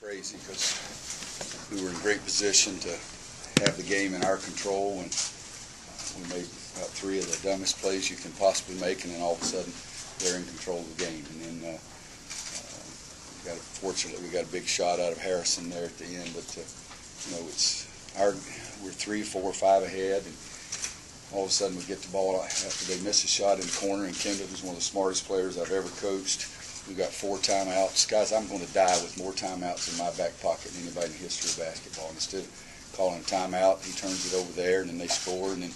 Crazy because we were in great position to have the game in our control, and we made about 3 of the dumbest plays you can possibly make, and then all of a sudden they're in control of the game. And then fortunately we got a big shot out of Harrison there at the end, but we're 3, 4, 5 ahead, and all of a sudden we get the ball after they miss a shot in the corner, and Kendall, who's one of the smartest players I've ever coached, we got 4 timeouts. Guys, I'm going to die with more timeouts in my back pocket than anybody in the history of basketball. And instead of calling a timeout, he turns it over there, and then they score, and then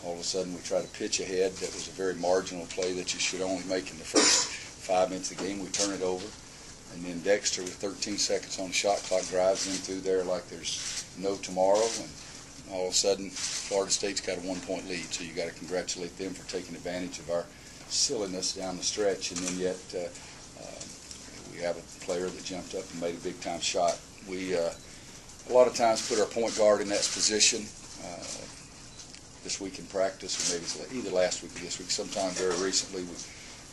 all of a sudden we try to pitch ahead. That was a very marginal play that you should only make in the first 5 minutes of the game. We turn it over, and then Dexter, with 13 seconds on the shot clock, drives in through there like there's no tomorrow, and all of a sudden Florida State's got a 1-point lead. So you got to congratulate them for taking advantage of our silliness down the stretch, and then yet we have a player that jumped up and made a big-time shot. We a lot of times put our point guard in that position. This week in practice, or maybe it's either last week or this week, sometime very recently, we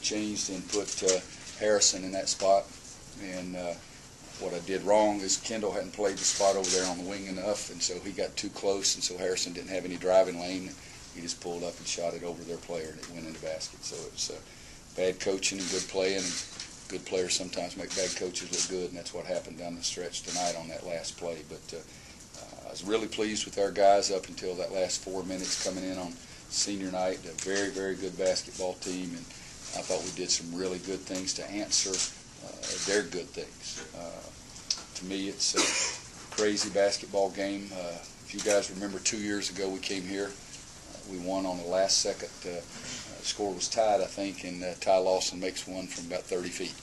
changed and put Harrison in that spot. And what I did wrong is Kendall hadn't played the spot over there on the wing enough, and so he got too close, and so Harrison didn't have any driving lane. He just pulled up and shot it over their player, and it went in the basket. So it was bad coaching and good playing, and good players sometimes make bad coaches look good, and that's what happened down the stretch tonight on that last play. But I was really pleased with our guys up until that last 4 minutes coming in on senior night. A very, very good basketball team, and I thought we did some really good things to answer their good things. To me, it's a crazy basketball game. If you guys remember 2 years ago we came here, we won on the last second. The score was tied, I think, and Ty Lawson makes one from about 30 feet.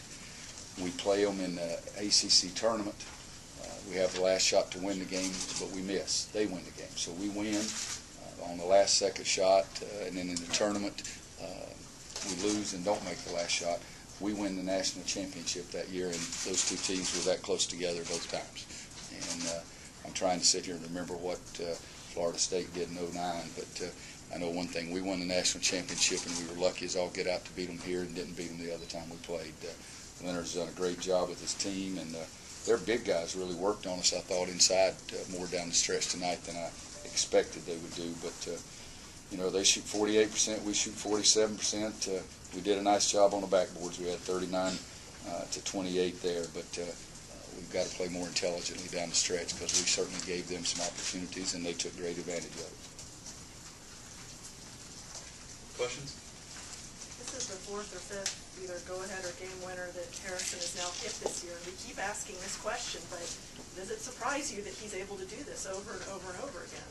We play them in the ACC tournament. We have the last shot to win the game, but we miss. They win the game. So we win on the last second shot, and then in the tournament we lose and don't make the last shot. We win the national championship that year, and those 2 teams were that close together both times. And I'm trying to sit here and remember what Florida State did in '09, but I know one thing: we won the national championship, and we were lucky as all get out to beat them here, and didn't beat them the other time we played. Leonard's done a great job with his team, and their big guys really worked on us, I thought, inside more down the stretch tonight than I expected they would do. But they shoot 48%, we shoot 47%. We did a nice job on the backboards. We had 39 to 28 there, but we've got to play more intelligently down the stretch, because we certainly gave them some opportunities, and they took great advantage of it. Questions? This is the 4th or 5th either go-ahead or game winner that Harrison has now hit this year. And we keep asking this question, but does it surprise you that he's able to do this over and over and over again?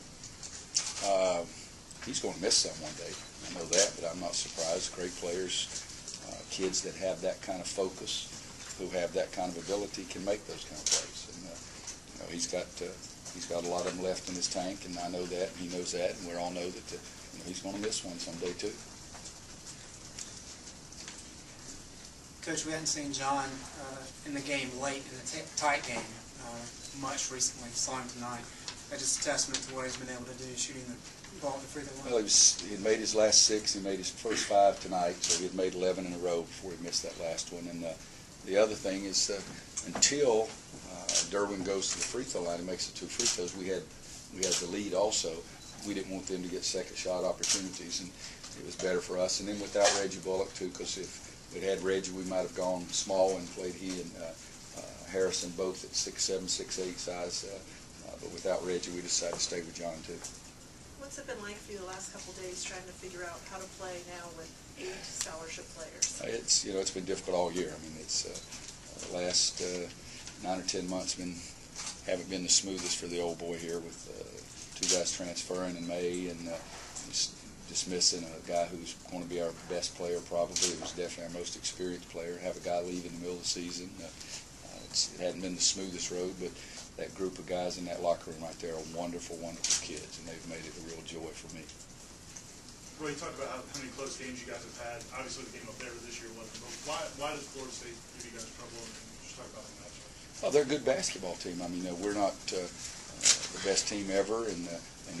He's going to miss some one day. I know that, but I'm not surprised. Great players, kids that have that kind of focus, who have that kind of ability, can make those kind of plays. And he's got a lot of them left in his tank, and I know that, and he knows that, and we all know that he's going to miss one someday too. Coach, we hadn't seen John in the game late, in the tight game, much recently. Saw him tonight. That's just a testament to what he's been able to do, shooting the ball at the free throw line. Well, he had made his last 6. He made his first 5 tonight, so he had made 11 in a row before he missed that last one. And the other thing is, until Derwin goes to the free throw line and makes the 2 free throws, we had the lead also. We didn't want them to get second shot opportunities, and it was better for us. And then without Reggie Bullock too, because if we'd had Reggie, we might have gone small and played he and Harrison both at 6'7", 6'8" size. But without Reggie, we decided to stay with John too. What's it been like for you the last couple of days trying to figure out how to play now with 8 scholarship players? It's been difficult all year. I mean, it's the last 9 or 10 months haven't been the smoothest for the old boy here, with 2 guys transferring in May, and dismissing a guy who's going to be our best player probably. It was definitely our most experienced player. Have a guy leave in the middle of the season. It hadn't been the smoothest road, but that group of guys in that locker room right there are wonderful, wonderful kids, and they've made it a real joy for me. Roy, you talked about how many close games you guys have had. Obviously, the game up there this year wasn't, but why does Florida State give you guys trouble? And just talk about the matchup. Well, they're a good basketball team. I mean, we're not the best team ever, and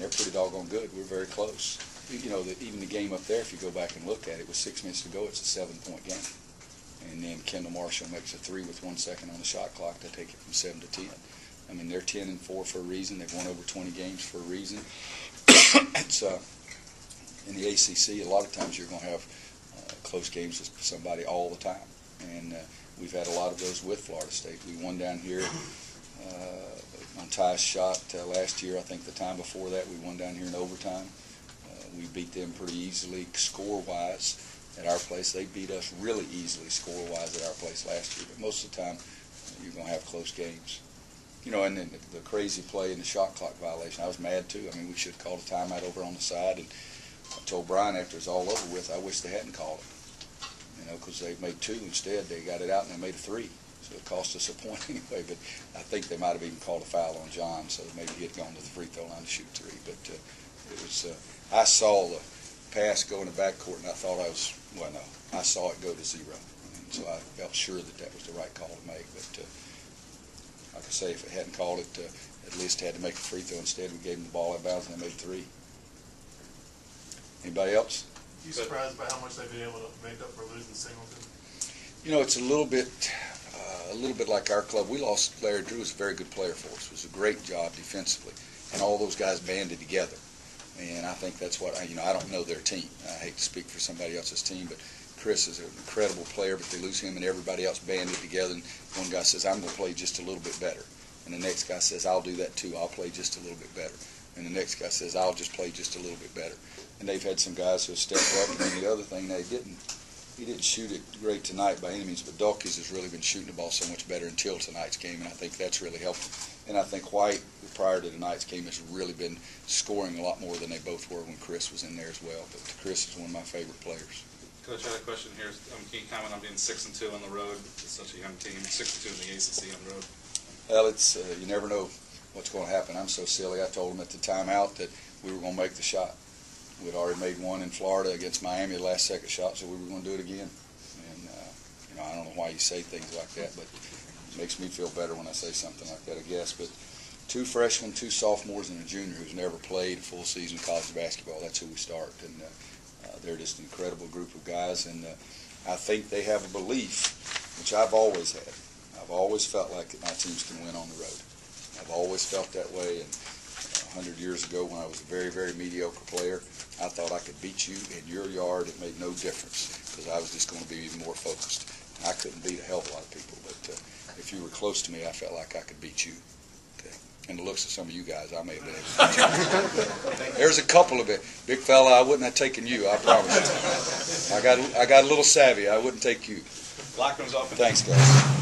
they're pretty doggone good. We're very close. Even the game up there, if you go back and look at it, with 6 minutes to go, it's a 7-point game. And then Kendall Marshall makes a 3 with 1 second on the shot clock to take it from 7 to 10. I mean, they're 10-4 for a reason. They've won over 20 games for a reason. It's in the ACC, a lot of times you're going to have close games with somebody all the time, and we've had a lot of those with Florida State. We won down here on Ty's shot last year. I think the time before that we won down here in overtime. We beat them pretty easily score-wise at our place. They beat us really easily score-wise at our place last year, but most of the time you're going to have close games. You know, and then the crazy play in the shot clock violation, I was mad too. I mean, we should have called a timeout over on the side, and I told Brian after it was all over with, I wish they hadn't called it. You know, because they made 2 instead. They got it out and they made a 3. So it cost us a point anyway, but I think they might have even called a foul on John, so maybe he had gone to the free throw line to shoot 3. But it was, I saw the pass go in the backcourt, and I thought I saw it go to 0. And so I felt sure that that was the right call to make. But like I say, if it hadn't called it, at least had to make a free throw. Instead, we gave them the ball out of bounds, and they made 3. Anybody else? You surprised by how much they've been able to make up for losing Singleton? You know, it's a little bit like our club. We lost Larry Drew, was a very good player for us. It was a great job defensively, and all those guys banded together. And I think that's what I don't know their team. I hate to speak for somebody else's team, but Chris is an incredible player. But they lose him, and everybody else banded together. And one guy says, "I'm going to play just a little bit better," and the next guy says, "I'll do that too. I'll play just a little bit better." And the next guy says, "I'll just play just a little bit better." And they've had some guys who have stepped up. And then the other thing, he didn't shoot it great tonight by any means, but Dawkins has really been shooting the ball so much better until tonight's game, and I think that's really helped him. And I think White, prior to tonight's game, has really been scoring a lot more than they both were when Chris was in there as well. But Chris is one of my favorite players. Coach, I had a question here. Can you comment on being 6-2 on the road? It's such a young team, 6-2 in the ACC on the road. Well, it's you never know what's going to happen. I'm so silly. I told them at the timeout that we were going to make the shot. We'd already made one in Florida against Miami, the last second shot, so we were going to do it again. And you know, I don't know why you say things like that, but it makes me feel better when I say something like that, I guess. But 2 freshmen, 2 sophomores, and a junior who's never played a full season of college basketball. That's who we start, and they're just an incredible group of guys. And I think they have a belief, which I've always had. I've always felt like that my teams can win on the road. I've always felt that way. And 100 years ago, when I was a very, very mediocre player, I thought I could beat you in your yard. It made no difference because I was just going to be even more focused. I couldn't beat a hell of a lot of people, but if you were close to me, I felt like I could beat you. Okay. And the looks of some of you guys, I may have been able to beat you. There's a couple of it. Big fella, I wouldn't have taken you, I promise you. I got a little savvy. I wouldn't take you. Lock rooms open. Thanks, guys.